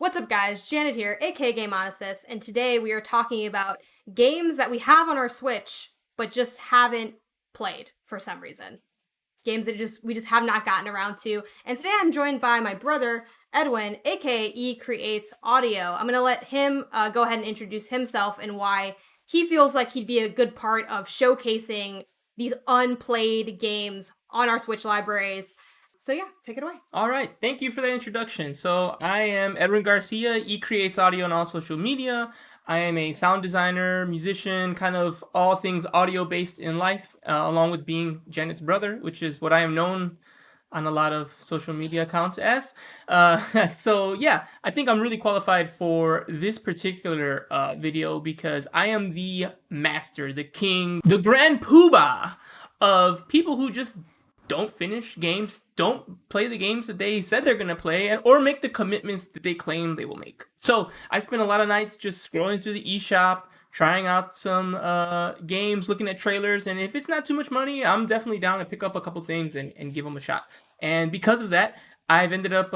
What's up, guys? Janet here, aka Game Odyssey, and today we are talking about games that we have on our Switch, but just haven't played for some reason. Games that we just have not gotten around to. And today I'm joined by my brother, Edwin, aka E Creates Audio. I'm gonna let him go ahead and introduce himself and why he feels like he'd be a good part of showcasing these unplayed games on our Switch libraries. So yeah, take it away. All right, thank you for the introduction. So I am Edwin Garcia, E Creates Audio on all social media. I am a sound designer, musician, kind of all things audio based in life, along with being Janet's brother, which is what I am known on a lot of social media accounts as. So yeah, I think I'm really qualified for this particular video because I am the master, the king, the grand poobah of people who just don't finish games, don't play the games that they said they're going to play, or make the commitments that they claim they will make. So I spent a lot of nights just scrolling through the eShop, trying out some games, looking at trailers, and if it's not too much money, I'm definitely down to pick up a couple things and give them a shot. And because of that, I've ended up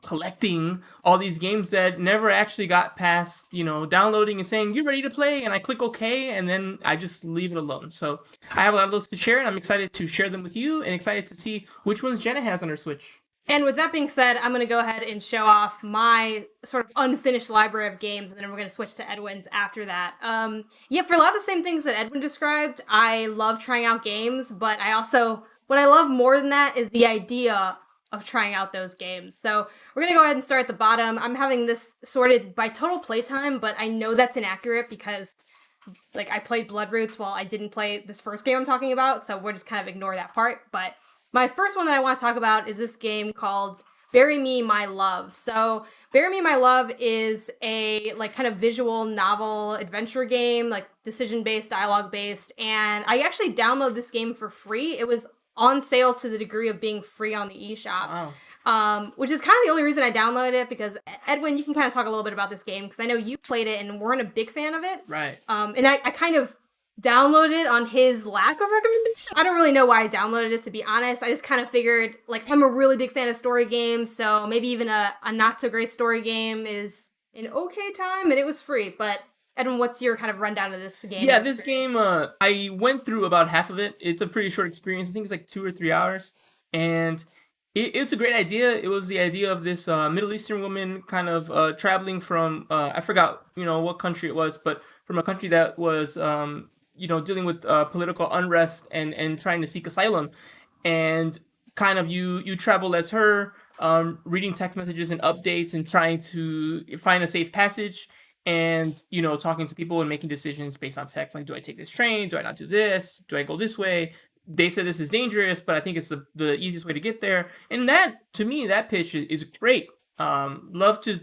collecting all these games that never actually got past, downloading and saying, you're ready to play, and I click OK, and then I just leave it alone. So I have a lot of those to share, and I'm excited to share them with you, and excited to see which ones Jenna has on her Switch. And with that being said, I'm going to go ahead and show off my sort of unfinished library of games, and then we're going to switch to Edwin's after that. For a lot of the same things that Edwin described, I love trying out games, but what I love more than that is the idea of trying out those games. So we're gonna go ahead and start at the bottom. I'm having this sorted by total playtime, but I know that's inaccurate because I played Bloodroots while I didn't play this first game I'm talking about, so we'll just kind of ignore that part. But my first one that I want to talk about is this game called Bury Me, My Love. So Bury Me, My Love is a kind of visual novel adventure game, decision-based, dialogue-based, and I actually downloaded this game for free. It was on sale to the degree of being free on the eShop. Wow. Which is kind of the only reason I downloaded it, because Edwin, you can kind of talk a little bit about this game, because I know you played it and weren't a big fan of it. Right. And I kind of downloaded it on his lack of recommendation. I don't really know why I downloaded it, to be honest. I just kind of figured, I'm a really big fan of story games, so maybe even a not so great story game is an okay time, and it was free. But Edwin, what's your kind of rundown of this game? Yeah, this game, I went through about half of it. It's a pretty short experience. I think it's 2 or 3 hours. And it's a great idea. It was the idea of this Middle Eastern woman kind of traveling from, I forgot, what country it was, but from a country that was, dealing with political unrest and trying to seek asylum. And kind of you travel as her, reading text messages and updates and trying to find a safe passage. And, talking to people and making decisions based on text. Do I take this train? Do I not do this? Do I go this way? They said this is dangerous, but I think it's the easiest way to get there. And that, to me, that pitch is great. Love to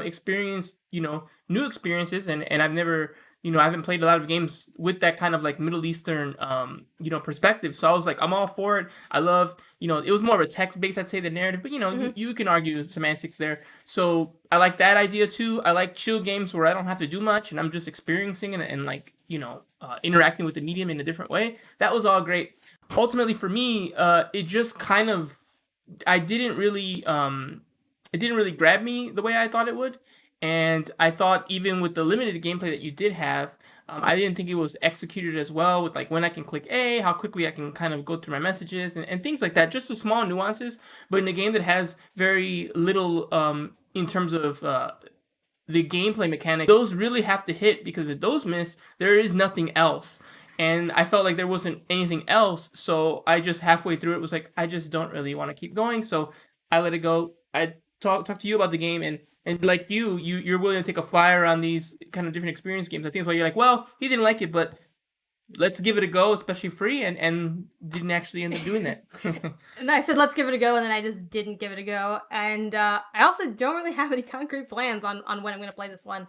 experience, new experiences. And I've never, I haven't played a lot of games with that kind of Middle Eastern, perspective. So I was I'm all for it. I love, it was more of a text-based, I'd say, the narrative, but you can argue semantics there. So I like that idea too. I like chill games where I don't have to do much and I'm just experiencing and interacting with the medium in a different way. That was all great. Ultimately for me, it just kind of, it didn't really grab me the way I thought it would. And I thought even with the limited gameplay that you did have, I didn't think it was executed as well with when I can click A, how quickly I can kind of go through my messages and things like that. Just the small nuances, but in a game that has very little in terms of the gameplay mechanic, those really have to hit, because if those miss, there is nothing else. And I felt like there wasn't anything else, so I just halfway through it was I just don't really want to keep going, so I let it go. I talk to you about the game, and like you're willing to take a flyer on these kind of different experience games. I think that's why you're well, he didn't like it, but let's give it a go, especially free, and didn't actually end up doing that. And I said, let's give it a go, and then I just didn't give it a go. And I also don't really have any concrete plans on when I'm going to play this one.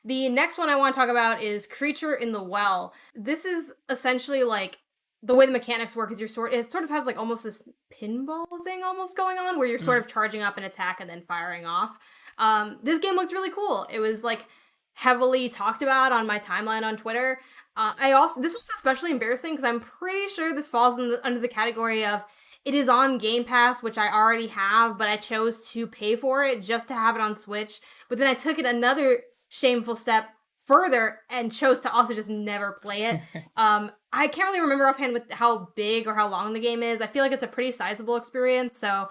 The next one I want to talk about is Creature in the Well. This is essentially the way the mechanics work is it sort of has almost this pinball thing almost going on, where you're sort of charging up an attack and then firing off. This game looked really cool. It was heavily talked about on my timeline on Twitter. This was especially embarrassing because I'm pretty sure this falls under the category of it is on Game Pass, which I already have, but I chose to pay for it just to have it on Switch. But then I took it another shameful step further and chose to also just never play it. I can't really remember offhand with how big or how long the game is. I feel like it's a pretty sizable experience, so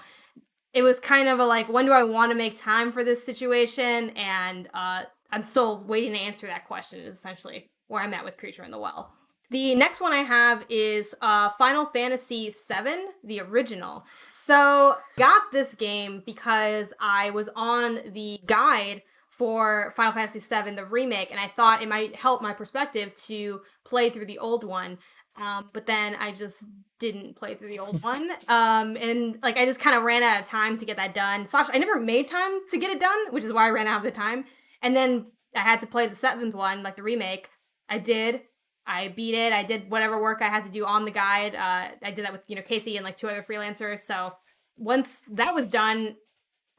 it was kind of a like, when do I want to make time for this situation? And I'm still waiting to answer that question, is essentially where I'm at with Creature in the Well. The next one I have is Final Fantasy VII, the original. So, got this game because I was on the guide for Final Fantasy VII, the remake, and I thought it might help my perspective to play through the old one. But then I just didn't play through the old one. And like I just kind of ran out of time to get that done. Slash, I never made time to get it done, which is why I ran out of the time. And then I had to play the 7th one, like the remake. I did. I beat it. I did whatever work I had to do on the guide. I did that with, Casey and like 2 other freelancers. So once that was done,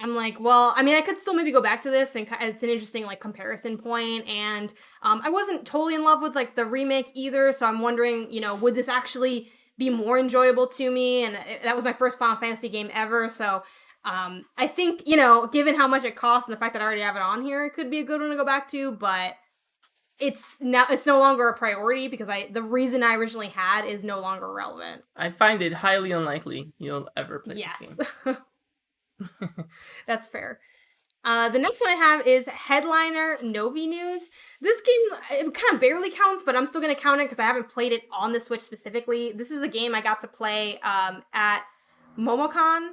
I'm like, well, I mean, I could still maybe go back to this, and it's an interesting like comparison point. And I wasn't totally in love with like the remake either, so I'm wondering, would this actually be more enjoyable to me? And that was my first Final Fantasy game ever, so I think given how much it costs and the fact that I already have it on here, it could be a good one to go back to. But it's no longer a priority because the reason I originally had is no longer relevant. I find it highly unlikely you'll ever play this game. That's fair. The next one I have is Headliner Novi News. This game, it kind of barely counts, but I'm still going to count it because I haven't played it on the Switch specifically. This is a game I got to play at MomoCon,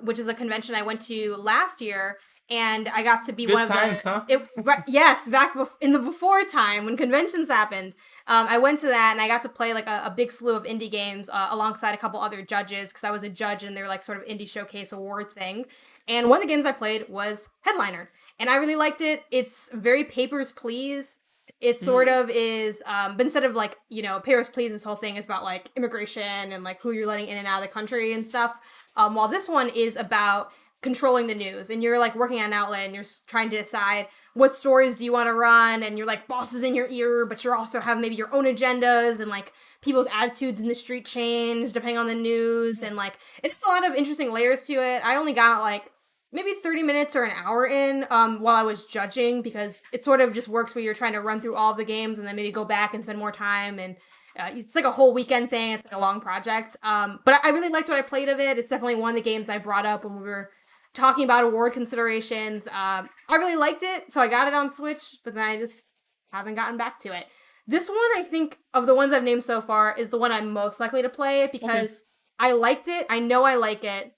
which is a convention I went to last year, and I got to be Good one of times, the... huh? Yes, back in the before time when conventions happened. I went to that and I got to play like a big slew of indie games alongside a couple other judges because I was a judge in their like sort of indie showcase award thing. And one of the games I played was Headliner, and I really liked it. It's very Papers, Please. It sort of is, but instead of like, Papers, Please, this whole thing is about like immigration and like who you're letting in and out of the country and stuff. While this one is about controlling the news, and you're like working at an outlet and you're trying to decide what stories do you want to run, and you're like bosses in your ear, but you're also have maybe your own agendas, and like people's attitudes in the street change depending on the news, and like it's a lot of interesting layers to it. I only got like maybe 30 minutes or an hour in while I was judging, because it sort of just works where you're trying to run through all of the games and then maybe go back and spend more time, and it's like a whole weekend thing. It's like a long project, but I really liked what I played of it. It's definitely one of the games I brought up when we were talking about award considerations. I really liked it, so I got it on Switch, but then I just haven't gotten back to it. This one, I think, of the ones I've named so far, is the one I'm most likely to play because I liked it. I know I like it,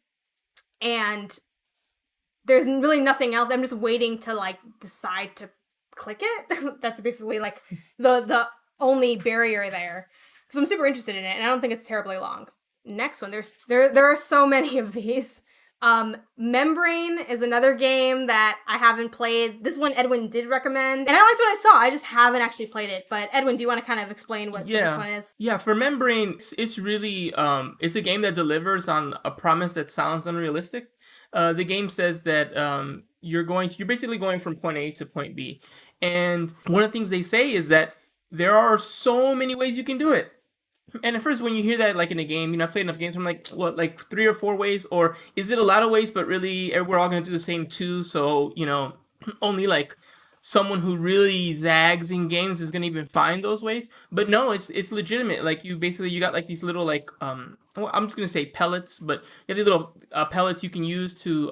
and there's really nothing else. I'm just waiting to like decide to click it. That's basically like the only barrier there, because I'm super interested in it, and I don't think it's terribly long. Next one, there are so many of these. Membrane is another game that I haven't played. This one Edwin did recommend, and I liked what I saw. I just haven't actually played it. But Edwin, do you want to kind of explain what this one is? Yeah, for Membrane, it's really it's a game that delivers on a promise that sounds unrealistic. The game says that you're basically going from point A to point B, and one of the things they say is that there are so many ways you can do it. And at first, when you hear that, like in a game, I've played enough games, I'm like, what, like 3 or 4 ways? Or is it a lot of ways, but really we're all going to do the same 2? So, only like someone who really zags in games is going to even find those ways. But no, it's legitimate. Like you got like these little like, I'm just going to say pellets, but you have these little pellets you can use to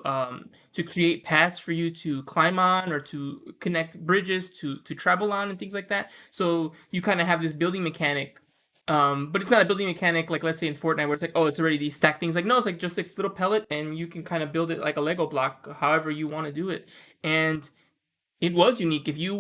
create paths for you to climb on or to connect bridges to travel on and things like that. So you kind of have this building mechanic. But it's not a building mechanic like, let's say, in Fortnite, where it's like, oh, it's already these stacked things. Like, no, it's like just this little pellet, and you can kind of build it like a Lego block, however you want to do it. And it was unique. If you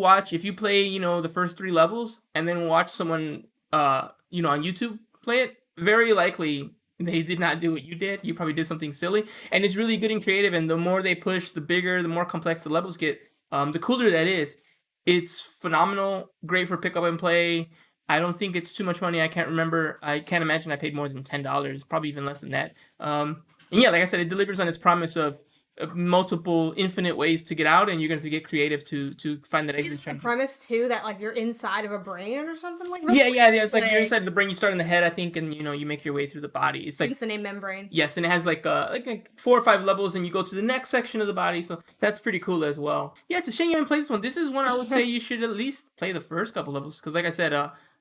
play, the first 3 levels, and then watch someone, on YouTube play it, very likely they did not do what you did. You probably did something silly. And it's really good and creative, and the more they push, the bigger, the more complex the levels get, the cooler that is. It's phenomenal, great for pick up and play. I don't think it's too much money. I can't remember. I can't imagine I paid more than $10. Probably even less than that. And yeah, like I said, it delivers on its promise of multiple infinite ways to get out, and you're gonna have to get creative to find that exit Is the strategy. premise too that like you're inside of a brain or something like that? Yeah. It's like you're inside the brain. You start in the head, I think, and you make your way through the body. It's like Hence the name membrane. yes, and it has like 4 or 5 levels, and you go to the next section of the body. So that's pretty cool as well. Yeah, it's a shame you haven't played this one. This is one I would say you should at least play the first couple levels, because like I said,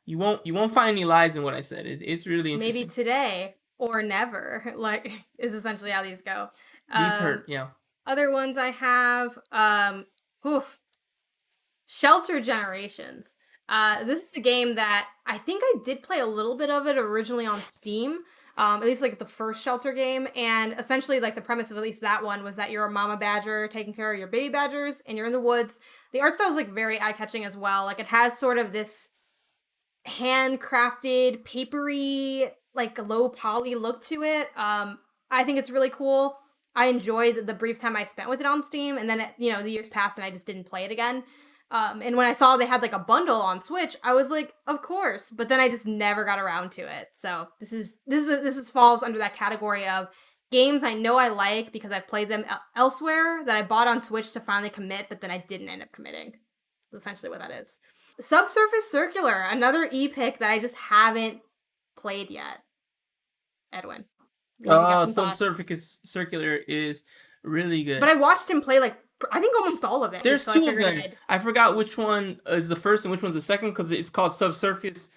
you won't find any lies in what I said. It's really interesting. Maybe today or never, like, is essentially how these go. These hurt, yeah. Other ones I have, Shelter Generations. This is a game that I think I did play a little bit of it originally on Steam. At least like the first Shelter game, and essentially like the premise of at least that one was that you're a mama badger taking care of your baby badgers, and you're in the woods. The art style is like very eye-catching as well. Like it has sort of this handcrafted, papery, like low poly look to it. I think it's really cool. I enjoyed the brief time I spent with it on Steam, and then the years passed and I just didn't play it again. And when I saw they had like a bundle on Switch, I was like, of course. But then I just never got around to it. So this falls under that category of games I know I like because I've played them elsewhere that I bought on Switch to finally commit, but then I didn't end up committing. That's essentially what that is. Subsurface Circular, another e-pick that I just haven't played yet. Edwin. Subsurface Circular is really good. But I watched him play like I think almost all of it. There's two of them. I forgot which one is the first and which one's the second, because it's called Subsurface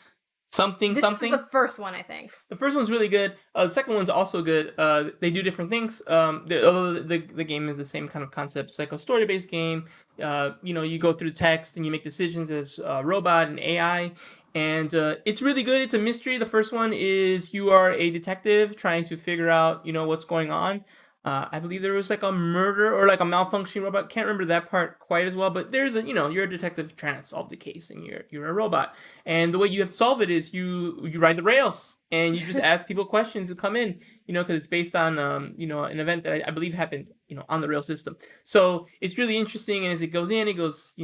something. This is the first one, I think. The first one's really good. The second one's also good. They do different things. Although the game is the same kind of concept. It's like a story-based game. You go through text and you make decisions as a robot and AI. And it's really good. It's a mystery. The first one is you are a detective trying to figure out, what's going on. I believe there was like a murder or like a malfunctioning robot. Can't remember that part quite as well, but there's you're a detective trying to solve the case, and you're a robot. And the way you have to solve it is you ride the rails and you just ask people questions who come in, because it's based on an event that I believe happened, on the rail system. So it's really interesting, and as it goes in, it goes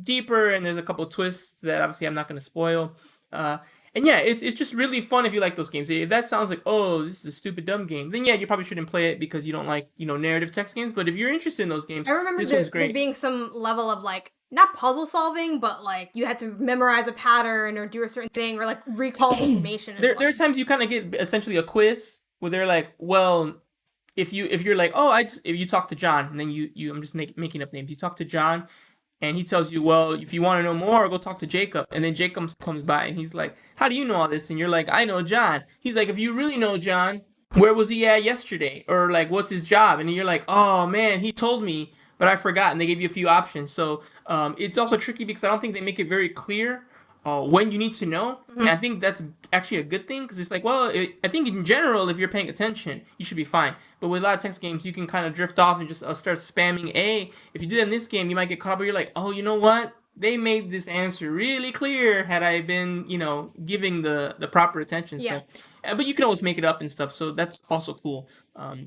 deeper, and there's a couple twists that obviously I'm not going to spoil. And yeah, it's just really fun if you like those games. If that sounds like, oh, this is a stupid, dumb game, then yeah, you probably shouldn't play it because you don't like, narrative text games. But if you're interested in those games, I remember there being some level of like, not puzzle solving, but like you had to memorize a pattern or do a certain thing or like recall information. There are times you kind of get essentially a quiz where they're like, well, if you're like, oh, if you talk to John, and then I'm just making up names. You talk to John, and he tells you, well, if you want to know more, go talk to Jacob. And then Jacob comes by and he's like, how do you know all this? And you're like, I know John. He's like, if you really know John, where was he at yesterday? Or like, what's his job? And you're like, oh man, he told me, but I forgot. And they gave you a few options. So it's also tricky because I don't think they make it very clear when you need to know. Mm-hmm. And I think that's actually a good thing because it's like, well, I think in general, if you're paying attention, you should be fine. But with a lot of text games, you can kind of drift off and just start spamming A. If you do that in this game, you might get caught up where you're like, oh, you know what? They made this answer really clear had I been, giving the proper attention. Yeah. So, but you can always make it up and stuff. So that's also cool.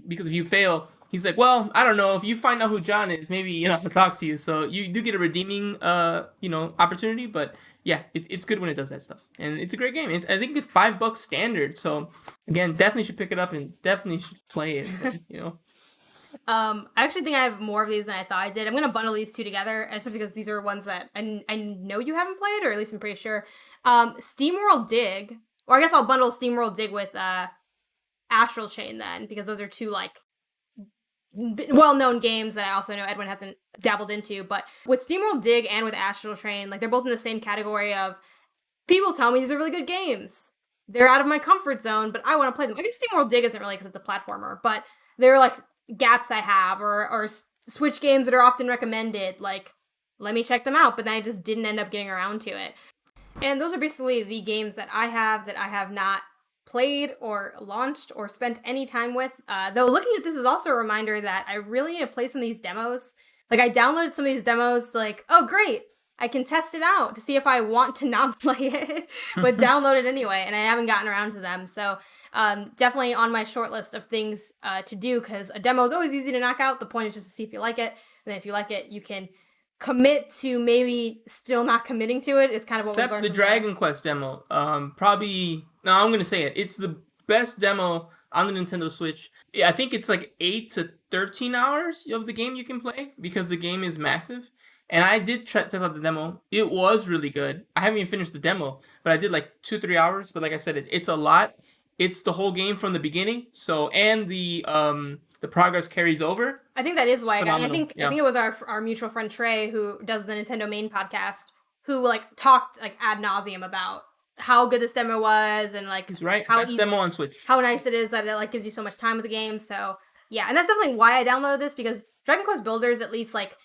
Because if you fail, he's like, well, I don't know. If you find out who John is, maybe, I'll talk to you. So you do get a redeeming, opportunity. But yeah, it's good when it does that stuff. And it's a great game. I think it's $5 standard. So again, definitely should pick it up and definitely should play it, I actually think I have more of these than I thought I did. I'm going to bundle these two together, especially because these are ones that I know you haven't played, or at least I'm pretty sure. SteamWorld Dig, or I guess I'll bundle SteamWorld Dig with Astral Chain then, because those are two like well-known games that I also know Edwin hasn't dabbled into. But with SteamWorld Dig and with Astral Chain, like they're both in the same category of people tell me these are really good games. They're out of my comfort zone, but I want to play them. I guess SteamWorld Dig isn't really because it's a platformer, but they're like gaps I have or Switch games that are often recommended. Like, let me check them out, but then I just didn't end up getting around to it. And those are basically the games that I have not played or launched or spent any time with. Though looking at this is also a reminder that I really need to play some of these demos. Like I downloaded some of these demos like, oh great, I can test it out to see if I want to not play it, but download it anyway, and I haven't gotten around to them. So definitely on my short list of things to do, because a demo is always easy to knock out. The point is just to see if you like it, and then if you like it, you can commit to maybe still not committing to it. Is kind of what we've learned. Except the Dragon Quest demo. Probably, no, I'm going to say it. It's the best demo on the Nintendo Switch. Yeah, I think it's like $8 to 13 hours of the game you can play because the game is massive. And I did test out the demo. It was really good. I haven't even finished the demo, but I did like 2-3 hours. But like I said, it's a lot. It's the whole game from the beginning. So and the progress carries over. I think that is why I phenomenal. think Yeah. it was our mutual friend Trey, who does the Nintendo Main podcast, who like talked like ad nauseum about how good this demo was and like He's right. how Best demo on Switch. how nice it is that it like gives you so much time with the game. So yeah, and that's definitely why I downloaded this, because Dragon Quest Builders, at least, like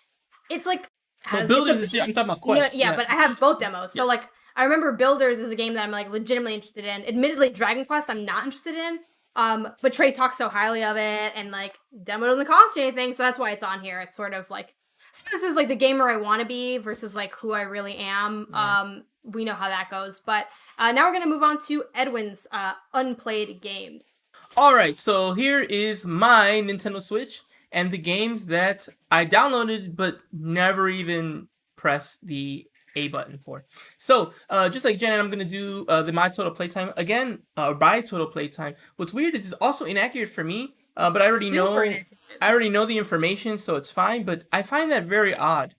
it's like So Builders I'm talking about Quest. yeah, but I have both demos. So like I remember Builders is a game that I'm like legitimately interested in. Admittedly, Dragon Quest I'm not interested in. But Trey talks so highly of it, and like demo doesn't cost you anything, so that's why it's on here. It's sort of like, so this is like the gamer I want to be versus like who I really am. Yeah. We know how that goes. But now we're gonna move on to Edwin's unplayed games. All right, so here is my Nintendo Switch and the games that I downloaded but never even pressed the A button for. So, just like Janet, I'm going to do the my total playtime again, by total playtime. What's weird is it's also inaccurate for me, but I already Super inaccurate. I already know the information, so it's fine, but I find that very odd.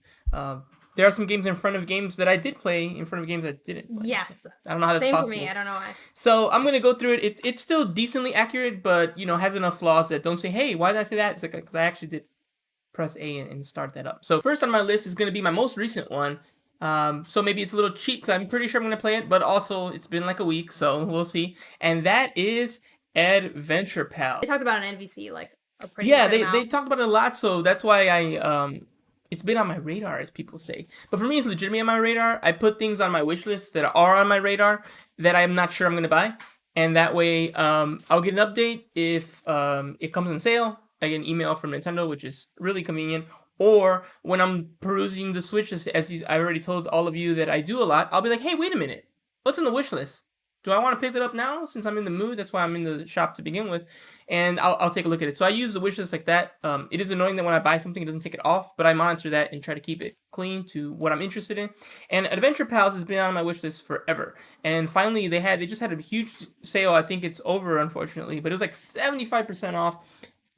There are some games in front of games that I did play in front of games that didn't play. Yes. So I don't know how that's Same possible. for me. I don't know why. So I'm gonna go through it. It's still decently accurate, but has enough flaws that don't say, "Hey, why did I say that?" It's like because I actually did press A and start that up. So first on my list is gonna be my most recent one. So maybe it's a little cheap because I'm pretty sure I'm gonna play it, but also it's been like a week, so we'll see. And that is Adventure Pal. They talked about an NVC like a pretty Yeah, good amount. they talked about it a lot, so that's why it's been on my radar, as people say. But for me, it's legitimately on my radar. I put things on my wish list that are on my radar that I'm not sure I'm going to buy. And that way, I'll get an update if it comes on sale. I get an email from Nintendo, which is really convenient. Or when I'm perusing the Switch, I already told all of you that I do a lot, I'll be like, hey, wait a minute. What's in the wish list? Do I want to pick it up now since I'm in the mood? That's why I'm in the shop to begin with. And I'll take a look at it. So I use the wish list like that. It is annoying that when I buy something, it doesn't take it off, but I monitor that and try to keep it clean to what I'm interested in. And Adventure Pals has been on my wish list forever. And finally, they just had a huge sale. I think it's over, unfortunately, but it was like 75% off.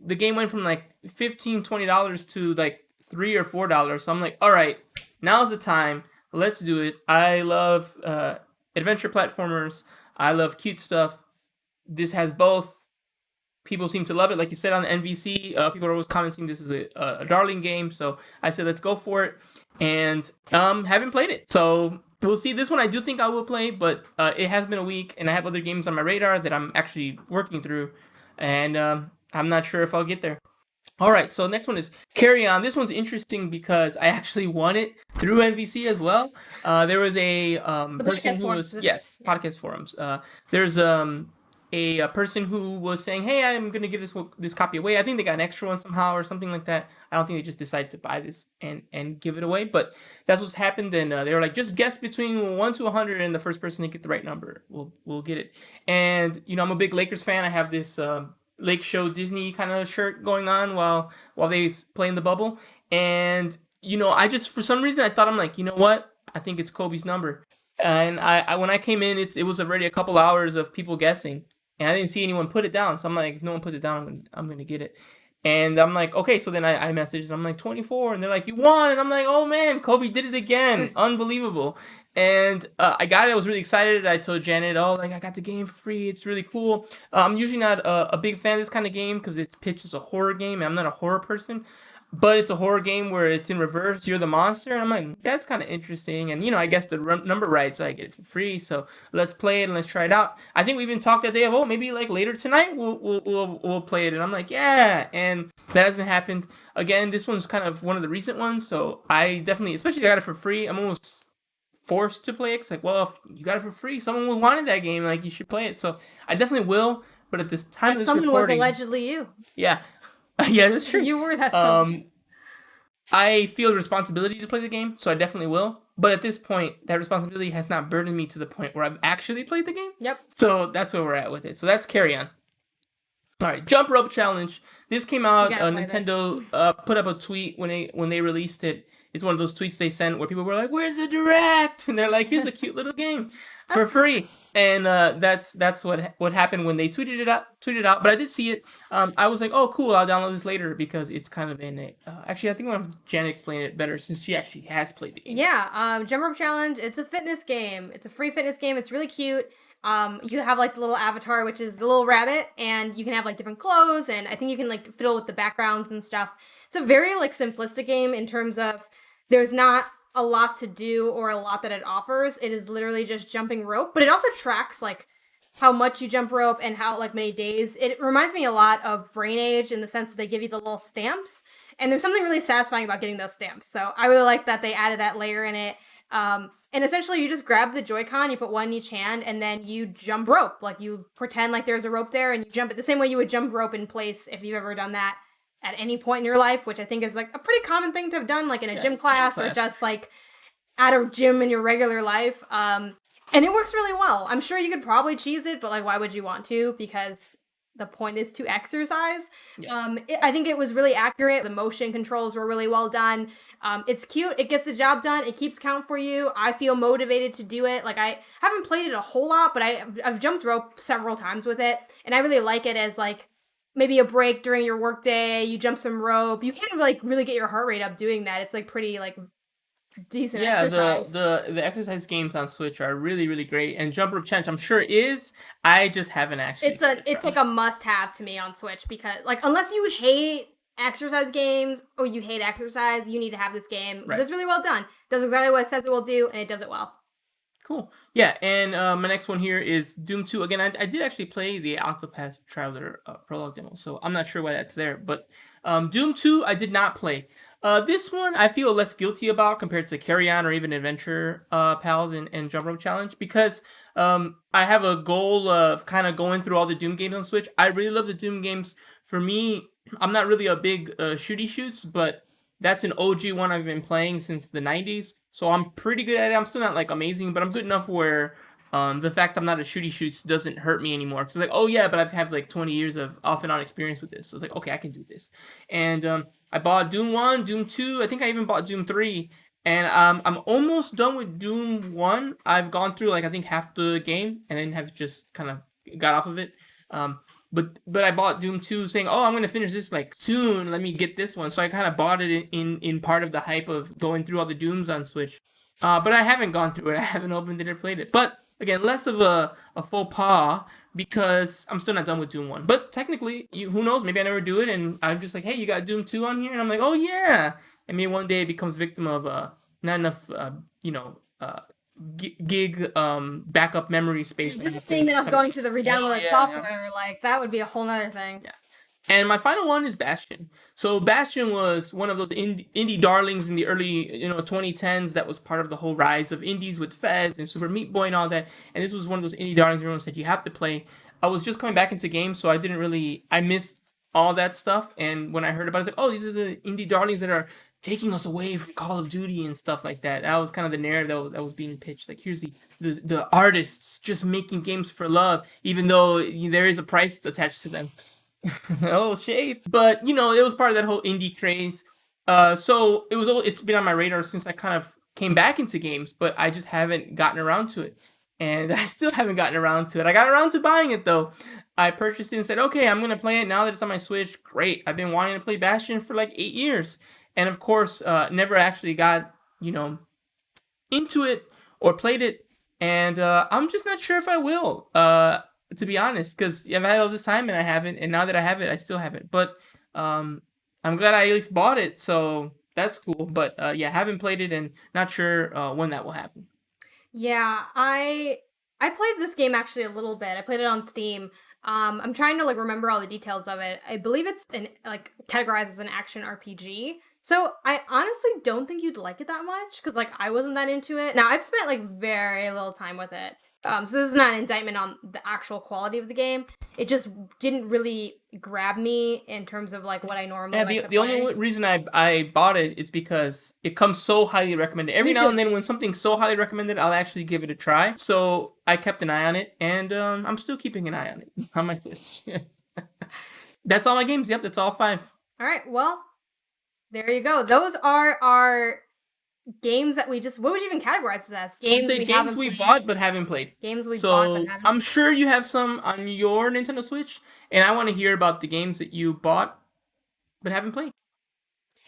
The game went from like $15, $20 to like $3 or $4. So I'm like, all right, now's the time. Let's do it. I love adventure platformers. I love cute stuff. This has both. People seem to love it. Like you said on the NVC, people are always commenting this is a darling game. So I said, let's go for it. And haven't played it. So we'll see. This one I do think I will play, but it has been a week, and I have other games on my radar that I'm actually working through. And I'm not sure if I'll get there. All right, so next one is Carry On. This one's interesting because I actually won it through NVC as well. There was a person who was podcast forums. There's a person who was saying, "Hey, I'm gonna give this copy away." I think they got an extra one somehow or something like that. I don't think they just decided to buy this and give it away, but that's what's happened. And they were like, "Just guess between 1 to 100, and the first person to get the right number will get it." And I'm a big Lakers fan. I have this Lake Show Disney kind of shirt going on while they play in the bubble, and I just, for some reason, I thought, I'm like, you know what, I think it's Kobe's number. And I when I came in, it was already a couple hours of people guessing, and I didn't see anyone put it down. So I'm like, if no one puts it down, I'm gonna get it. And I'm like, okay. So then I messaged, I'm like, 24, and they're like, you won. And I'm like, oh man, Kobe did it again. Unbelievable. And I got it. I was really excited. I told Janet, I got the game for free. It's really cool. I'm usually not a big fan of this kind of game because it's pitched as a horror game, and I'm not a horror person. But it's a horror game where it's in reverse. You're the monster. And I'm like, that's kind of interesting. And, I guess the number right, so I get it for free. So let's play it and let's try it out. I think we even talked that day of, maybe like later tonight we'll play it. And I'm like, yeah. And that hasn't happened. Again, this one's kind of one of the recent ones. So I definitely, especially I got it for free, I'm almost forced to play it. It's like, well, if you got it for free, someone wanted that game. Like, you should play it. So I definitely will. But at this time of this someone recording, was allegedly you. Yeah. Yeah, that's true. You were that someone. I feel the responsibility to play the game, so I definitely will. But at this point, that responsibility has not burdened me to the point where I've actually played the game. Yep. So that's where we're at with it. So that's Carry On. All right, Jump Rope Challenge. This came out. gotta play Nintendo put up a tweet when they released it. It's one of those tweets they sent where people were like, "Where's the direct?" And they're like, "Here's a cute little game for free." And that's what happened when they tweeted it out. But I did see it. I was like, "Oh, cool! I'll download this later because it's kind of in it." Actually, I think I'll have Janet explain it better since she actually has played the game. Yeah, Jump Rope Challenge. It's a fitness game. It's a free fitness game. It's really cute. You have like the little avatar, which is the little rabbit, and you can have like different clothes, and I think you can like fiddle with the backgrounds and stuff. It's a very like simplistic game in terms of there's not a lot to do or a lot that it offers. It is literally just jumping rope, but it also tracks like how much you jump rope and how like many days. It reminds me a lot of Brain Age in the sense that they give you the little stamps, and there's something really satisfying about getting those stamps. So I really like that they added that layer in it. And essentially you just grab the Joy-Con, you put one in each hand, and then you jump rope. Like you pretend like there's a rope there and you jump it the same way you would jump rope in place if you've ever done that at any point in your life, which I think is like a pretty common thing to have done, like in a gym class or just like at a gym in your regular life. And it works really well. I'm sure you could probably cheese it, but like, why would you want to? Because the point is to exercise. Yeah. I think it was really accurate. The motion controls were really well done. It's cute. It gets the job done. It keeps count for you. I feel motivated to do it. Like I haven't played it a whole lot, but I've jumped rope several times with it, and I really like it as like maybe a break during your workday. You jump some rope. You can't like really get your heart rate up doing that. It's like pretty like decent exercise. The exercise games on Switch are really, really great, and Jump Rope Challenge I'm sure is. I just haven't actually. It's like a must-have to me on Switch because like unless you hate exercise games or you hate exercise, you need to have this game. Right. It's really well done. Does exactly what it says it will do, and it does it well. Cool. Yeah, and my next one here is Doom 2. Again, I did actually play the Octopath Traveler prologue demo, so I'm not sure why that's there. But Doom 2, I did not play. This one I feel less guilty about compared to Carry On or even Adventure Pals and Jump Rope Challenge because I have a goal of kind of going through all the Doom games on Switch. I really love the Doom games. For me, I'm not really a big shooty shoots, but that's an OG one I've been playing since the 90s. So I'm pretty good at it. I'm still not like amazing, but I'm good enough where the fact I'm not a shooty shoots doesn't hurt me anymore. Because like, oh yeah, but I've had like 20 years of off and on experience with this. So it's like, okay, I can do this. And I bought Doom 1, Doom 2. I think I even bought Doom 3. And I'm almost done with Doom 1. I've gone through like I think half the game and then have just kind of got off of it. But I bought Doom 2 saying, oh, I'm going to finish this like soon. Let me get this one. So I kind of bought it in part of the hype of going through all the Dooms on Switch. But I haven't gone through it. I haven't opened it or played it. But again, less of a faux pas because I'm still not done with Doom 1. But technically, who knows? Maybe I never do it. And I'm just like, hey, you got Doom 2 on here? And I'm like, oh, yeah. And maybe one day it becomes victim of not enough, gig backup memory space. This is saying that I was going to the re-downloaded software. Like that would be a whole nother thing. Yeah. And my final one is Bastion. So Bastion was one of those indie darlings in the early 2010s that was part of the whole rise of indies with Fez and Super Meat Boy and all that. And this was one of those indie darlings everyone said you have to play. I was just coming back into games, so I missed all that stuff. And when I heard about it, I was like, oh, these are the indie darlings that are taking us away from Call of Duty and stuff like that. That was kind of the narrative that was being pitched. Like, here's the artists just making games for love, even though there is a price attached to them. Oh, shade. But, it was part of that whole indie craze. So it's been on my radar since I kind of came back into games, but I just haven't gotten around to it. And I still haven't gotten around to it. I got around to buying it, though. I purchased it and said, okay, I'm going to play it now that it's on my Switch. Great. I've been wanting to play Bastion for like 8 years. And of course, never actually got, into it or played it. And I'm just not sure if I will, to be honest, because I've had all this time and I haven't. And now that I have it, I still haven't. But I'm glad I at least bought it. So that's cool. But haven't played it and not sure when that will happen. Yeah, I played this game actually a little bit. I played it on Steam. I'm trying to remember all the details of it. I believe it's categorized as an action RPG. So I honestly don't think you'd like it that much because I wasn't that into it. Now I've spent very little time with it. So this is not an indictment on the actual quality of the game. It just didn't really grab me in terms of what I normally like to play. The only reason I bought it is because it comes so highly recommended. Every now and then when something's so highly recommended, I'll actually give it a try. So I kept an eye on it, and I'm still keeping an eye on it on my Switch. That's all my games. Yep, that's all 5. All right, well, there you go. Those are our games that we just. What would you even categorize this as? Games we games haven't we played. bought but haven't played. Games we bought So but haven't. I'm sure you have some on your Nintendo Switch, and I want to hear about the games that you bought but haven't played.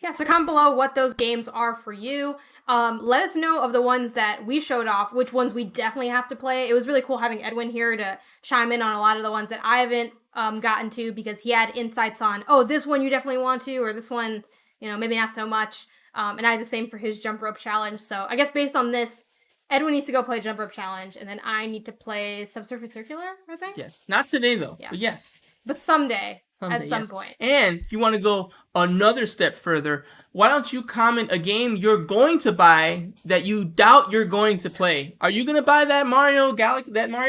Yeah, so comment below what those games are for you. Let us know of the ones that we showed off, which ones we definitely have to play. It was really cool having Edwin here to chime in on a lot of the ones that I haven't gotten to, because he had insights on, oh, this one you definitely want to, or this one, maybe not so much. And I had the same for his jump rope challenge. So I guess based on this, Edwin needs to go play jump rope challenge, and then I need to play Subsurface Circular, I think? Yes. Not today, though. Yes. But yes. But someday at some yes. point. And if you want to go another step further, why don't you comment a game you're going to buy that you doubt you're going to play? Are you going to buy that Mario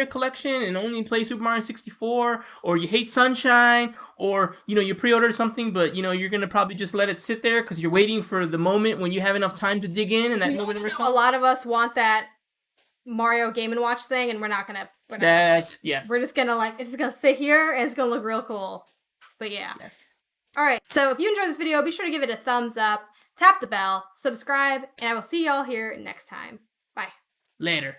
collection and only play Super Mario 64? Or you hate Sunshine? Or, you pre-ordered something, but, you're going to probably just let it sit there because you're waiting for the moment when you have enough time to dig in and that moment never comes? A lot of us want that Mario Game & Watch thing, and we're not gonna. We're just gonna it's just gonna sit here and it's gonna look real cool. But yeah. Yes. All right. So if you enjoyed this video, be sure to give it a thumbs up, tap the bell, subscribe, and I will see y'all here next time. Bye. Later.